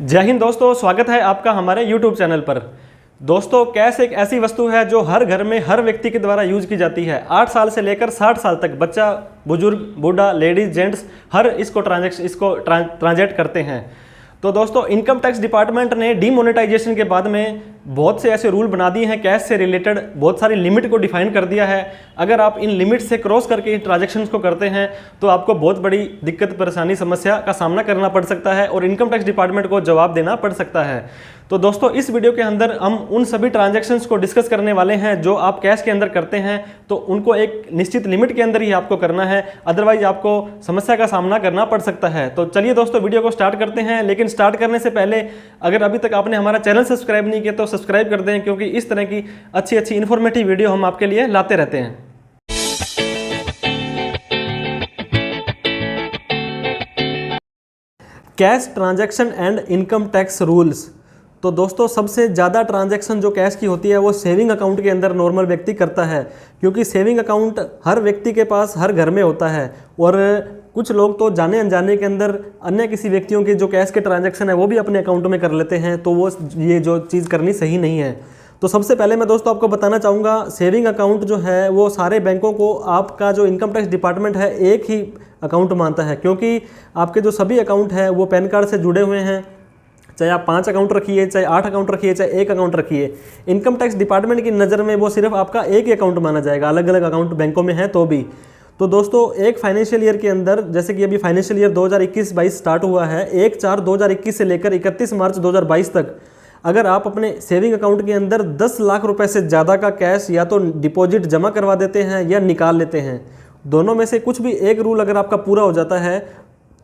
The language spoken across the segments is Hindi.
जय हिंद दोस्तों, स्वागत है आपका हमारे YouTube चैनल पर। दोस्तों, कैश एक ऐसी वस्तु है जो हर घर में हर व्यक्ति के द्वारा यूज की जाती है। 8 साल से लेकर 60 साल तक बच्चा, बुजुर्ग, बूढ़ा, लेडीज, जेंट्स हर इसको ट्रांजैक्ट करते हैं। तो दोस्तों, इनकम टैक्स डिपार्टमेंट ने डीमोनेटाइजेशन के बाद में बहुत से ऐसे रूल बना दिए हैं, कैश से रिलेटेड बहुत सारी लिमिट को डिफाइन कर दिया है। अगर आप इन लिमिट से क्रॉस करके इन ट्रांजैक्शंस को करते हैं तो आपको बहुत बड़ी दिक्कत, परेशानी, समस्या का सामना करना पड़ सकता है और इनकम टैक्स डिपार्टमेंट को जवाब देना पड़ सकता है। तो दोस्तों, इस वीडियो के अंदर हम उन सभी ट्रांजैक्शंस को डिस्कस करने वाले हैं जो आप कैश के अंदर करते हैं, तो उनको एक निश्चित लिमिट के अंदर ही आपको करना है, अदरवाइज आपको समस्या का सामना करना पड़ सकता है। तो चलिए दोस्तों, वीडियो को स्टार्ट करते हैं। लेकिन स्टार्ट करने से पहले अगर अभी तक आपने हमारा चैनल सब्सक्राइब नहीं किया तो सब्सक्राइब कर दें, क्योंकि इस तरह की अच्छी अच्छी इन्फॉर्मेटिव वीडियो हम आपके लिए लाते रहते हैं। Cash transaction and income tax rules. तो दोस्तों, सबसे ज़्यादा ट्रांजैक्शन जो कैश की होती है वो सेविंग अकाउंट के अंदर नॉर्मल व्यक्ति करता है, क्योंकि सेविंग अकाउंट हर व्यक्ति के पास हर घर में होता है। और कुछ लोग तो जाने अनजाने के अंदर अन्य किसी व्यक्तियों के जो कैश के ट्रांजैक्शन है वो भी अपने अकाउंट में कर लेते हैं, तो वो ये जो चीज़ करनी सही नहीं है। तो सबसे पहले मैं दोस्तों आपको बताना चाहूँगा, सेविंग अकाउंट जो है वो सारे बैंकों को आपका जो इनकम टैक्स डिपार्टमेंट है एक ही अकाउंट मानता है, क्योंकि आपके जो सभी अकाउंट हैं वो पैन कार्ड से जुड़े हुए हैं। चाहे आप 5 अकाउंट रखिए, चाहे 8 अकाउंट रखिए, चाहे 1 अकाउंट रखिए, इनकम टैक्स डिपार्टमेंट की नज़र में वो सिर्फ आपका एक ही अकाउंट माना जाएगा, अलग अलग अकाउंट बैंकों में है तो भी। तो दोस्तों, एक फाइनेंशियल ईयर के अंदर, जैसे कि अभी फाइनेंशियल ईयर 2021-22 स्टार्ट हुआ है, 1/4/2021 से लेकर 31 मार्च 2022 तक अगर आप अपने सेविंग अकाउंट के अंदर 10 लाख रुपए से ज़्यादा का कैश या तो डिपॉजिट जमा करवा देते हैं या निकाल लेते हैं, दोनों में से कुछ भी एक रूल अगर आपका पूरा हो जाता है,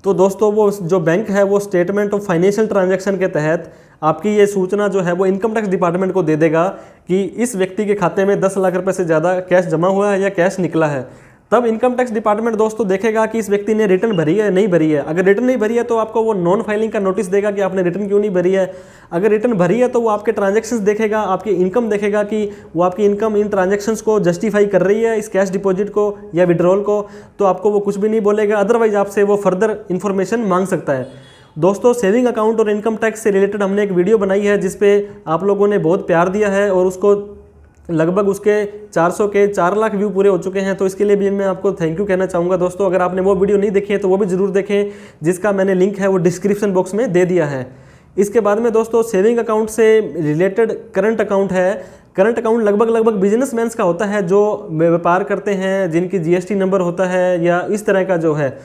तो दोस्तों वो जो बैंक है वो स्टेटमेंट ऑफ फाइनेंशियल ट्रांजैक्शन के तहत आपकी ये सूचना जो है वो इनकम टैक्स डिपार्टमेंट को दे देगा कि इस व्यक्ति के खाते में 10 लाख रुपए से ज़्यादा कैश जमा हुआ है या कैश निकला है। तब इनकम टैक्स डिपार्टमेंट दोस्तों देखेगा कि इस व्यक्ति ने रिटर्न भरी है नहीं भरी है। अगर रिटर्न नहीं भरी है तो आपको वो नॉन फाइलिंग का नोटिस देगा कि आपने रिटर्न क्यों नहीं भरी है। अगर रिटर्न भरी है तो वो आपके ट्रांजैक्शंस देखेगा, आपकी इनकम देखेगा कि वो आपकी इनकम इन ट्रांजैक्शंस को जस्टिफाई कर रही है, इस कैश डिपॉजिट को या विड्रॉल को, तो आपको वो कुछ भी नहीं बोलेगा। अदरवाइज आपसे वो फर्दर इन्फॉर्मेशन मांग सकता है। दोस्तों, सेविंग अकाउंट और इनकम टैक्स से रिलेटेड हमने एक वीडियो बनाई है जिसपे आप लोगों ने बहुत प्यार दिया है और उसको लगभग उसके 400 के 4 लाख व्यू पूरे हो चुके हैं, तो इसके लिए भी मैं आपको थैंक यू कहना चाहूँगा। दोस्तों, अगर आपने वो वीडियो नहीं देखी है तो वो भी ज़रूर देखें, जिसका मैंने लिंक है वो डिस्क्रिप्शन बॉक्स में दे दिया है। इसके बाद में दोस्तों, सेविंग अकाउंट से रिलेटेड करंट अकाउंट है। करंट अकाउंट लगभग बिजनेसमैन्स का होता है, जो व्यापार करते हैं, जिनकी GST नंबर होता है या इस तरह का जो है।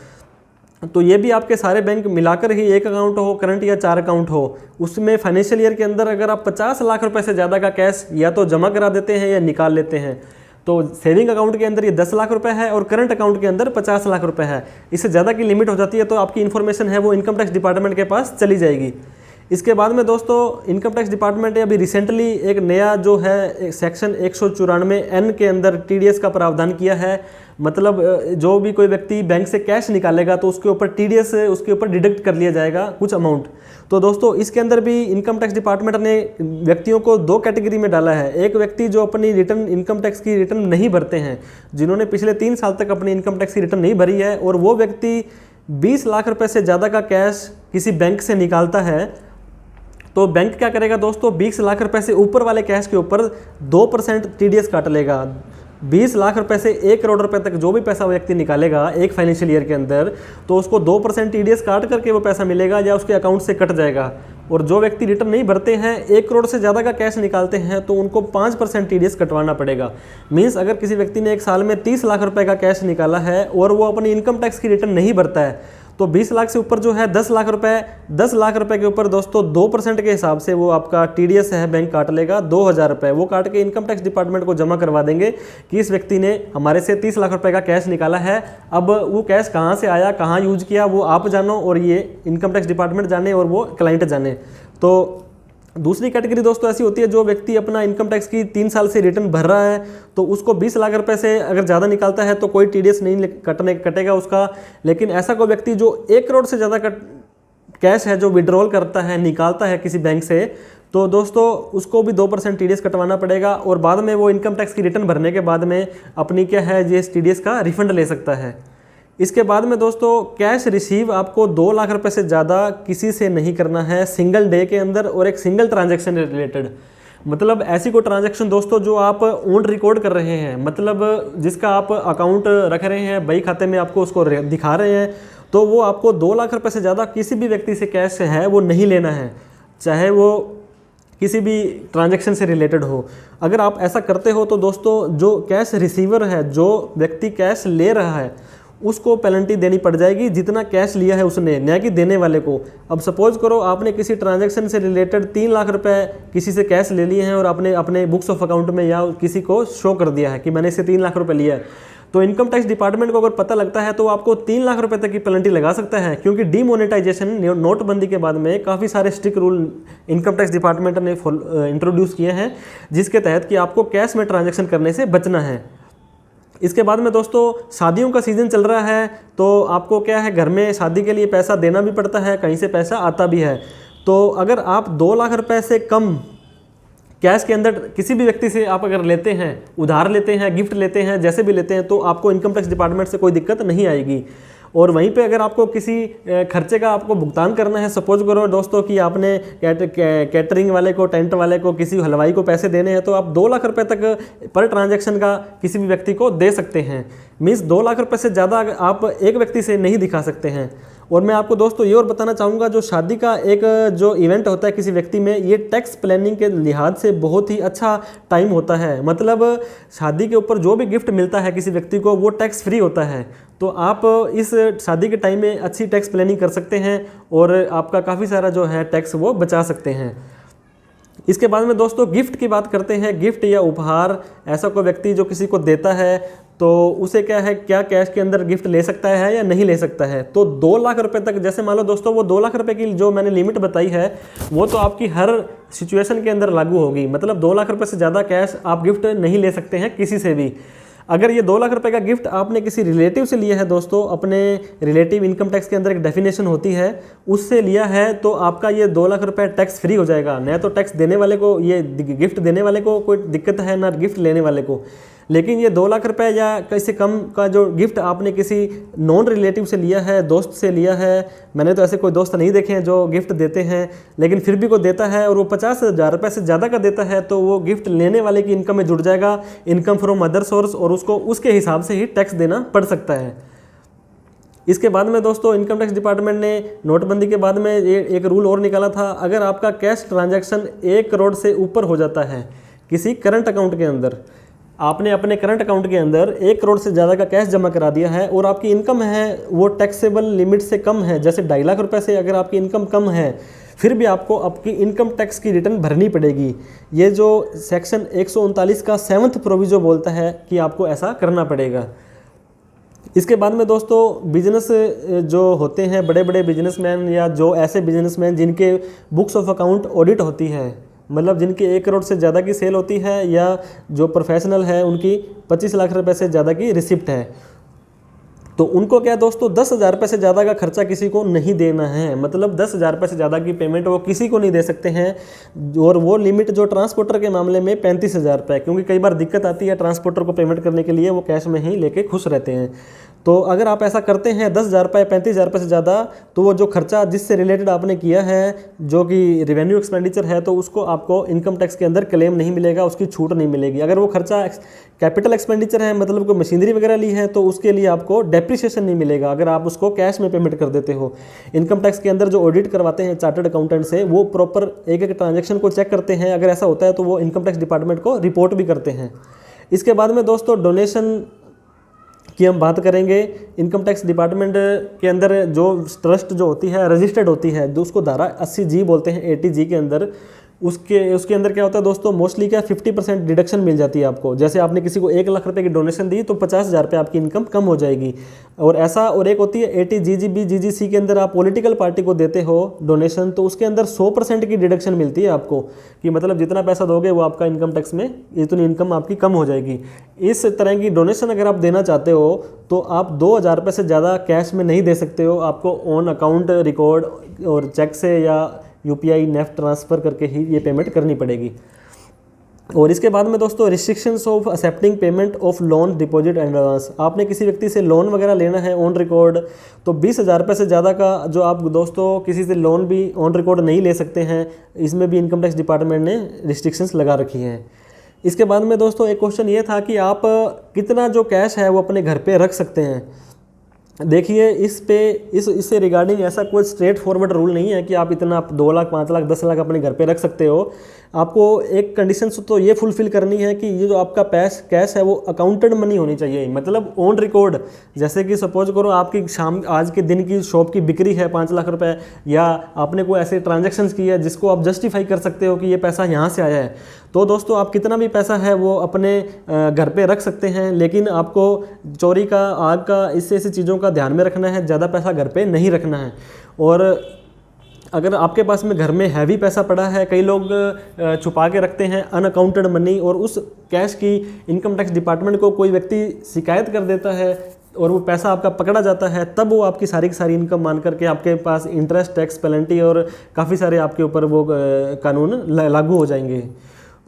तो ये भी आपके सारे बैंक मिलाकर ही एक अकाउंट हो, करंट या 4 अकाउंट हो, उसमें फाइनेंशियल ईयर के अंदर अगर आप 50 लाख रुपए से ज़्यादा का कैश या तो जमा करा देते हैं या निकाल लेते हैं, तो सेविंग अकाउंट के अंदर ये 10 लाख रुपए है और करंट अकाउंट के अंदर 50 लाख रुपए है। इससे ज़्यादा की लिमिट हो जाती है तो आपकी इन्फॉर्मेशन है वो इनकम टैक्स डिपार्टमेंट के पास चली जाएगी। इसके बाद में दोस्तों, इनकम टैक्स डिपार्टमेंट ने अभी रिसेंटली एक नया जो है सेक्शन 194N के अंदर TDS का प्रावधान किया है। मतलब जो भी कोई व्यक्ति बैंक से कैश निकालेगा तो उसके ऊपर TDS उसके ऊपर डिडक्ट कर लिया जाएगा कुछ अमाउंट। तो दोस्तों, इसके अंदर भी इनकम टैक्स डिपार्टमेंट ने व्यक्तियों को 2 कैटेगरी में डाला है। एक व्यक्ति जो अपनी रिटर्न, इनकम टैक्स की रिटर्न नहीं भरते हैं, जिन्होंने पिछले 3 साल तक अपनी इनकम टैक्स की रिटर्न नहीं भरी है, और वो व्यक्ति 20 लाख रुपये से ज़्यादा का कैश किसी बैंक से निकालता है, तो बैंक क्या करेगा दोस्तों, 20 लाख रुपए से ऊपर वाले कैश के ऊपर 2% TDS काट लेगा। 20 लाख रुपए से 1 करोड़ रुपए तक जो भी पैसा व्यक्ति निकालेगा एक फाइनेंशियल ईयर के अंदर, तो उसको 2% TDS काट करके वो पैसा मिलेगा या उसके अकाउंट से कट जाएगा। और जो व्यक्ति रिटर्न नहीं भरते हैं, 1 करोड़ से ज़्यादा का कैश निकालते हैं, तो उनको 5% TDS कटवाना पड़ेगा। मीन्स अगर किसी व्यक्ति ने एक साल में 30 लाख रुपये का कैश निकाला है और वो अपनी इनकम टैक्स की रिटर्न नहीं भरता है, तो 20 लाख से ऊपर जो है 10 लाख रुपए, 10 लाख रुपए के ऊपर दोस्तों 2% के हिसाब से वो आपका TDS है बैंक काट लेगा 2000 रुपये। वो काट के इनकम टैक्स डिपार्टमेंट को जमा करवा देंगे कि इस व्यक्ति ने हमारे से 30 लाख रुपए का कैश निकाला है। अब वो कैश कहाँ से आया, कहाँ यूज किया, वो आप जानो और ये इनकम टैक्स डिपार्टमेंट जाने और वो क्लाइंट जाने। तो दूसरी कैटेगरी दोस्तों ऐसी होती है, जो व्यक्ति अपना इनकम टैक्स की 3 साल से रिटर्न भर रहा है, तो उसको 20 लाख रुपए से अगर ज़्यादा निकालता है तो कोई TDS नहीं कटेगा उसका। लेकिन ऐसा कोई व्यक्ति जो 1 करोड़ से ज़्यादा का कैश है जो विड्रॉल करता है, निकालता है किसी बैंक से, तो दोस्तों उसको भी 2% TDS कटवाना पड़ेगा और बाद में वो इनकम टैक्स की रिटर्न भरने के बाद में अपनी क्या है ये TDS का रिफंड ले सकता है। इसके बाद में दोस्तों कैश रिसीव आपको 2 लाख रुपए से ज़्यादा किसी से नहीं करना है सिंगल डे के अंदर और एक सिंगल ट्रांजैक्शन रिलेटेड। मतलब ऐसी कोई ट्रांजैक्शन दोस्तों जो आप ऑन रिकॉर्ड कर रहे हैं, मतलब जिसका आप अकाउंट रख रहे हैं बही खाते में, आपको उसको दिखा रहे हैं, तो वो आपको 2 लाख रुपए से ज़्यादा किसी भी व्यक्ति से कैश है वो नहीं लेना है, चाहे वो किसी भी ट्रांजैक्शन से रिलेटेड हो। अगर आप ऐसा करते हो तो दोस्तों जो कैश रिसीवर है, जो व्यक्ति कैश ले रहा है, उसको पेनल्टी देनी पड़ जाएगी जितना कैश लिया है उसने, न कि देने वाले को। अब सपोज करो आपने किसी ट्रांजैक्शन से रिलेटेड 3 लाख रुपए किसी से कैश ले लिए हैं और आपने अपने बुक्स ऑफ अकाउंट में या किसी को शो कर दिया है कि मैंने इससे 3 लाख रुपए लिया है, तो इनकम टैक्स डिपार्टमेंट को अगर पता लगता है तो आपको 3 लाख रुपए तक की पेनल्टी लगा सकता है। क्योंकि डीमोनेटाइजेशन नोटबंदी के बाद में काफ़ी सारे strict rule income tax department ने इंट्रोड्यूस किए हैं, जिसके तहत कि आपको कैश में ट्रांजैक्शन करने से बचना है। इसके बाद में दोस्तों शादियों का सीज़न चल रहा है, तो आपको क्या है, घर में शादी के लिए पैसा देना भी पड़ता है, कहीं से पैसा आता भी है। तो अगर आप 2 लाख रुपए से कम कैश के अंदर किसी भी व्यक्ति से आप अगर लेते हैं, उधार लेते हैं, गिफ्ट लेते हैं, जैसे भी लेते हैं, तो आपको इनकम टैक्स डिपार्टमेंट से कोई दिक्कत नहीं आएगी। और वहीं पे अगर आपको किसी खर्चे का आपको भुगतान करना है, सपोज करो दोस्तों कि आपने कैटरिंग वाले को, टेंट वाले को, किसी हलवाई को पैसे देने हैं, तो आप 2 लाख रुपए तक पर ट्रांजैक्शन का किसी भी व्यक्ति को दे सकते हैं। मीन्स 2 लाख रुपए से ज़्यादा आप एक व्यक्ति से नहीं दिखा सकते हैं। और मैं आपको दोस्तों ये और बताना चाहूँगा, जो शादी का एक जो इवेंट होता है किसी व्यक्ति में, ये टैक्स प्लानिंग के लिहाज से बहुत ही अच्छा टाइम होता है। मतलब शादी के ऊपर जो भी गिफ्ट मिलता है किसी व्यक्ति को वो टैक्स फ्री होता है। तो आप इस शादी के टाइम में अच्छी टैक्स प्लानिंग कर सकते हैं और आपका काफ़ी सारा जो है टैक्स वो बचा सकते हैं। इसके बाद में दोस्तों गिफ्ट की बात करते हैं। गिफ्ट या उपहार, ऐसा कोई व्यक्ति जो किसी को देता है तो उसे क्या है, क्या कैश के अंदर गिफ्ट ले सकता है या नहीं ले सकता है। तो 2 लाख रुपए तक, जैसे मान लो दोस्तों वो 2 लाख रुपए की जो मैंने लिमिट बताई है वो तो आपकी हर सिचुएशन के अंदर लागू होगी। मतलब 2 लाख रुपए से ज़्यादा कैश आप गिफ्ट नहीं ले सकते हैं किसी से भी। अगर ये 2 लाख रुपए का गिफ्ट आपने किसी रिलेटिव से लिया है दोस्तों, अपने रिलेटिव इनकम टैक्स के अंदर एक डेफिनेशन होती है, उससे लिया है, तो आपका ये 2 लाख रुपए टैक्स फ्री हो जाएगा। न तो टैक्स देने वाले को, ये गिफ्ट देने वाले को कोई दिक्कत है, ना गिफ्ट लेने वाले को। लेकिन ये 2 लाख रुपए या इससे कम का जो गिफ्ट आपने किसी नॉन रिलेटिव से लिया है, दोस्त से लिया है, मैंने तो ऐसे कोई दोस्त नहीं देखे हैं जो गिफ्ट देते हैं, लेकिन फिर भी कोई देता है और वो 50,000 रुपये से ज़्यादा का देता है, तो वो गिफ्ट लेने वाले की इनकम में जुड़ जाएगा, इनकम फ्रॉम अदर सोर्स, और उसको उसके हिसाब से ही टैक्स देना पड़ सकता है। इसके बाद में दोस्तों इनकम टैक्स डिपार्टमेंट ने नोटबंदी के बाद में ये एक रूल और निकाला था। अगर आपका कैश ट्रांजैक्शन 1 करोड़ से ऊपर हो जाता है किसी करंट अकाउंट के अंदर, आपने अपने करंट अकाउंट के अंदर 1 करोड़ से ज़्यादा का कैश जमा करा दिया है और आपकी इनकम है वो टैक्सेबल लिमिट से कम है, जैसे 2.5 लाख रुपए से अगर आपकी इनकम कम है, फिर भी आपको आपकी इनकम टैक्स की रिटर्न भरनी पड़ेगी। ये जो सेक्शन 139 का 7th प्रोविजो बोलता है कि आपको ऐसा करना पड़ेगा। इसके बाद में दोस्तों बिजनेस जो होते हैं, बड़े बड़े बिजनेसमैन या जो ऐसे बिजनेसमैन जिनके बुक्स ऑफ अकाउंट ऑडिट होती है, मतलब जिनकी 1 करोड़ से ज़्यादा की सेल होती है, या जो प्रोफेशनल है उनकी 25 लाख रुपए से ज़्यादा की रिसिप्ट है, तो उनको क्या दोस्तों 10,000 रुपये से ज़्यादा का खर्चा किसी को नहीं देना है। मतलब 10,000 रुपये से ज़्यादा की पेमेंट वो किसी को नहीं दे सकते हैं। और वो लिमिट जो ट्रांसपोर्टर के मामले में 35,000 रुपये, क्योंकि कई बार दिक्कत आती है ट्रांसपोर्टर को पेमेंट करने के लिए, वो कैश में ही लेके खुश रहते हैं। तो अगर आप ऐसा करते हैं 10,000 रुपये 35,000 रुपये से ज़्यादा, तो वो जो खर्चा जिससे रिलेटेड आपने किया है जो कि रेवेन्यू एक्सपेंडिचर है, तो उसको आपको इनकम टैक्स के अंदर क्लेम नहीं मिलेगा, उसकी छूट नहीं मिलेगी। अगर वो खर्चा कैपिटल एक्सपेंडिचर है, मतलब कोई मशीनरी वगैरह ली है, तो उसके लिए आपको डेप्रिसिएशन नहीं मिलेगा अगर आप उसको कैश में पेमेंट कर देते हो। इनकम टैक्स के अंदर जो ऑडिट करवाते हैं चार्टर्ड अकाउंटेंट से, वो प्रॉपर एक एक ट्रांजेक्शन को चेक करते हैं। अगर ऐसा होता है तो वो इनकम टैक्स डिपार्टमेंट को रिपोर्ट भी करते हैं। इसके बाद में दोस्तों डोनेशन की हम बात करेंगे। इनकम टैक्स डिपार्टमेंट के अंदर जो ट्रस्ट जो होती है रजिस्टर्ड होती है, जो उसको धारा 80G बोलते हैं, 80G के अंदर उसके अंदर क्या होता है दोस्तों, मोस्टली क्या 50% डिडक्शन मिल जाती है आपको। जैसे आपने किसी को 1 लाख रुपए की डोनेशन दी तो 50,000 रुपये आपकी इनकम कम हो जाएगी। और ऐसा, और एक होती है 80GGB GGC के अंदर आप पॉलिटिकल पार्टी को देते हो डोनेशन, तो उसके अंदर 100% की डिडक्शन मिलती है आपको, कि मतलब जितना पैसा दोगे वो आपका इनकम टैक्स में इतनी इनकम आपकी कम हो जाएगी। इस तरह की डोनेशन अगर आप देना चाहते हो तो आप 2,000 रुपये से ज़्यादा कैश में नहीं दे सकते हो। आपको ऑन अकाउंट रिकॉर्ड और चेक से या UPI नेफ्ट ट्रांसफ़र करके ही ये पेमेंट करनी पड़ेगी। और इसके बाद में दोस्तों restrictions of accepting payment of loan deposit and advance. आपने किसी व्यक्ति से लोन वगैरह लेना है ऑन रिकॉर्ड, तो 20,000 रुपये से ज़्यादा का जो आप दोस्तों किसी से लोन भी ऑन रिकॉर्ड नहीं ले सकते हैं। इसमें भी इनकम टैक्स डिपार्टमेंट ने रिस्ट्रिक्शंस लगा रखी हैं। इसके बाद में दोस्तों एक क्वेश्चन ये था कि आप कितना जो कैश है वो अपने घर पे रख सकते हैं। देखिए इससे रिगार्डिंग ऐसा कोई स्ट्रेट फॉरवर्ड रूल नहीं है कि आप इतना 2 लाख 5 लाख 10 लाख अपने घर पे रख सकते हो। आपको एक कंडीशन तो ये फुलफिल करनी है कि ये जो आपका कैश है वो अकाउंटेड मनी होनी चाहिए, मतलब ऑन रिकॉर्ड। जैसे कि सपोज करो आपकी आज के दिन की शॉप की बिक्री है 5 लाख रुपए, या आपने कोई ऐसे ट्रांजैक्शंस की है जिसको आप जस्टिफाई कर सकते हो कि ये पैसा यहाँ से आया है, तो दोस्तों आप कितना भी पैसा है वो अपने घर पे रख सकते हैं। लेकिन आपको चोरी का, आग का, इससे ऐसी चीज़ों का ध्यान में रखना है, ज़्यादा पैसा घर पे नहीं रखना है। और अगर आपके पास में घर में हैवी पैसा पड़ा है, कई लोग छुपा के रखते हैं अनअकाउंटेड मनी, और उस कैश की इनकम टैक्स डिपार्टमेंट को कोई व्यक्ति शिकायत कर देता है और वो पैसा आपका पकड़ा जाता है, तब वो आपकी सारी की सारी इनकम मान करके आपके पास इंटरेस्ट, टैक्स, पेनल्टी और काफ़ी सारे आपके ऊपर वो कानून लागू हो जाएंगे।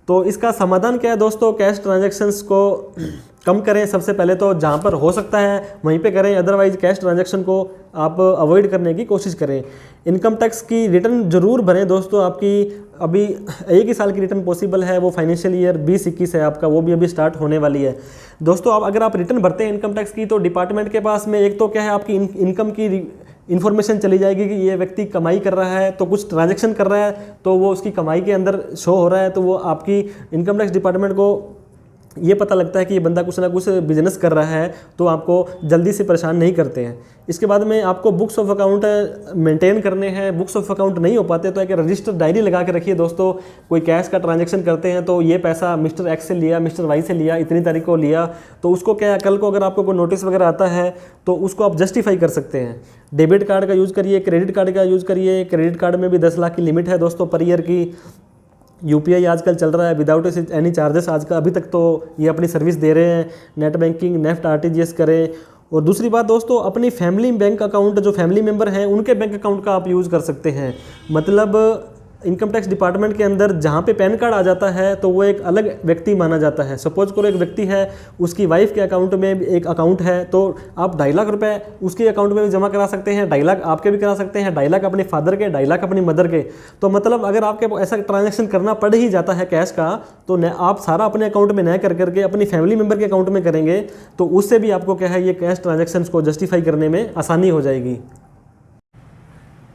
तो इसका समाधान क्या है दोस्तों? कैश ट्रांजैक्शंस को कम करें। सबसे पहले तो जहाँ पर हो सकता है वहीं पे करें, अदरवाइज कैश ट्रांजैक्शन को आप अवॉइड करने की कोशिश करें। इनकम टैक्स की रिटर्न जरूर भरें दोस्तों। आपकी अभी 1 ही साल की रिटर्न पॉसिबल है, वो फाइनेंशियल ईयर 20-21 है आपका, वो भी अभी स्टार्ट होने वाली है दोस्तों। अगर आप रिटर्न भरते हैं इनकम टैक्स की, तो डिपार्टमेंट के पास में एक तो क्या है, आपकी इनकम की इन्फॉर्मेशन चली जाएगी कि ये व्यक्ति कमाई कर रहा है, तो कुछ ट्रांजैक्शन कर रहा है, तो वो उसकी कमाई के अंदर शो हो रहा है, तो वो आपकी इनकम टैक्स डिपार्टमेंट को ये पता लगता है कि ये बंदा कुछ ना कुछ बिजनेस कर रहा है, तो आपको जल्दी से परेशान नहीं करते हैं। इसके बाद में आपको बुक्स ऑफ अकाउंट मेंटेन करने हैं। बुक्स ऑफ अकाउंट नहीं हो पाते तो एक रजिस्टर डायरी लगा के रखिए दोस्तों। कोई कैश का ट्रांजैक्शन करते हैं तो ये पैसा मिस्टर एक्स से लिया, मिस्टर वाई से लिया, इतनी तारीख को लिया, तो उसको क्या, कल को अगर आपको कोई नोटिस वगैरह आता है तो उसको आप जस्टिफाई कर सकते हैं। डेबिट कार्ड का यूज़ करिए, क्रेडिट कार्ड का यूज़ करिए। क्रेडिट कार्ड में भी 10 लाख की लिमिट है दोस्तों पर ईयर की। यूपीआई आजकल चल रहा है विदाउट एनी चार्जेस आज का, अभी तक तो ये अपनी सर्विस दे रहे हैं। नेट बैंकिंग, नेफ्ट, आरटीजीएस करें। और दूसरी बात दोस्तों, अपनी फैमिली बैंक अकाउंट, जो फैमिली मेंबर हैं उनके बैंक अकाउंट का आप यूज़ कर सकते हैं। मतलब इनकम टैक्स डिपार्टमेंट के अंदर जहाँ पे पैन कार्ड आ जाता है तो वो एक अलग व्यक्ति माना जाता है। सपोज करो एक व्यक्ति है, उसकी वाइफ के अकाउंट में एक अकाउंट है, तो आप 2.5 लाख रुपए उसके अकाउंट में भी जमा करा सकते हैं, 2.5 लाख आपके भी करा सकते हैं, 2.5 लाख अपने फादर के, 2.5 लाख अपनी मदर के। तो मतलब अगर आपके ऐसा ट्रांजेक्शन करना पड़ ही जाता है कैश का, तो आप सारा अपने अकाउंट में न कर करके अपनी फैमिली मेम्बर के अकाउंट में करेंगे, तो उससे भी आपको क्या है, ये कैश ट्रांजेक्शन को जस्टिफाई करने में आसानी हो जाएगी।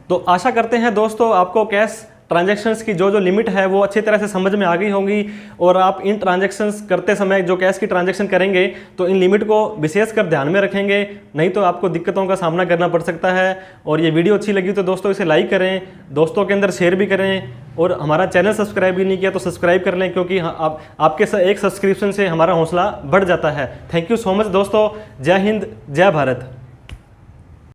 तो आशा करते हैं दोस्तों आपको कैश ट्रांजैक्शंस की जो लिमिट है वो अच्छी तरह से समझ में आ गई होंगी, और आप इन ट्रांजैक्शंस करते समय जो कैश की ट्रांजैक्शन करेंगे तो इन लिमिट को विशेषकर ध्यान में रखेंगे, नहीं तो आपको दिक्कतों का सामना करना पड़ सकता है। और ये वीडियो अच्छी लगी तो दोस्तों इसे लाइक करें, दोस्तों के अंदर शेयर भी करें, और हमारा चैनल सब्सक्राइब भी नहीं किया तो सब्सक्राइब कर लें, क्योंकि आपके एक सब्सक्रिप्शन से हमारा हौसला बढ़ जाता है। थैंक यू सो मच दोस्तों। जय हिंद, जय भारत।